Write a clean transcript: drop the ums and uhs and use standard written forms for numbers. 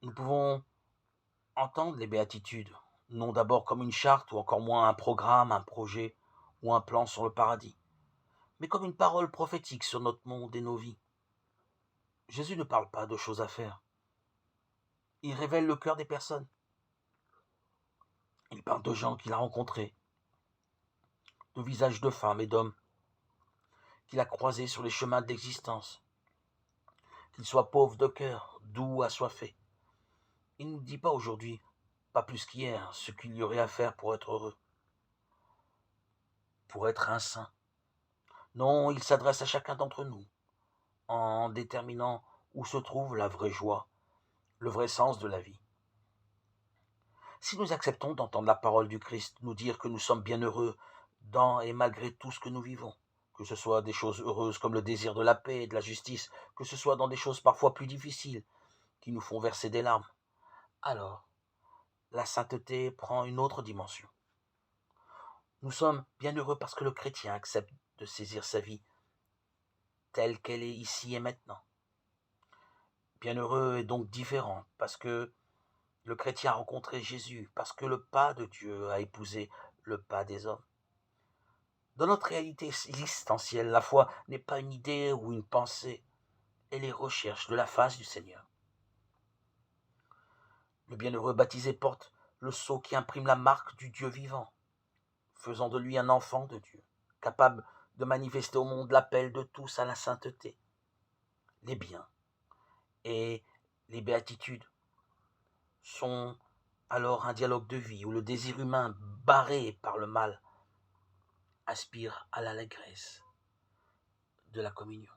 Nous pouvons entendre les béatitudes, non d'abord comme une charte ou encore moins un programme, un projet ou un plan sur le paradis, mais comme une parole prophétique sur notre monde et nos vies. Jésus ne parle pas de choses à faire. Il révèle le cœur des personnes. Il parle de gens qu'il a rencontrés, de visages de femmes et d'hommes qu'il a croisés sur les chemins de l'existence, qu'ils soient pauvres de cœur, doux, assoiffés. Il ne nous dit pas aujourd'hui, pas plus qu'hier, ce qu'il y aurait à faire pour être heureux, pour être un saint. Non, il s'adresse à chacun d'entre nous, en déterminant où se trouve la vraie joie, le vrai sens de la vie. Si nous acceptons d'entendre la parole du Christ nous dire que nous sommes bien heureux dans et malgré tout ce que nous vivons, que ce soit des choses heureuses comme le désir de la paix et de la justice, que ce soit dans des choses parfois plus difficiles qui nous font verser des larmes, alors la sainteté prend une autre dimension. Nous sommes bien heureux parce que le chrétien accepte de saisir sa vie telle qu'elle est ici et maintenant. Bienheureux est donc différent parce que le chrétien a rencontré Jésus, parce que le pas de Dieu a épousé le pas des hommes. Dans notre réalité existentielle, la foi n'est pas une idée ou une pensée, elle est recherche de la face du Seigneur. Le bienheureux baptisé porte le sceau qui imprime la marque du Dieu vivant, faisant de lui un enfant de Dieu, capable de manifester au monde l'appel de tous à la sainteté. Les biens et les béatitudes sont alors un dialogue de vie où le désir humain, barré par le mal, aspire à l'allégresse de la communion.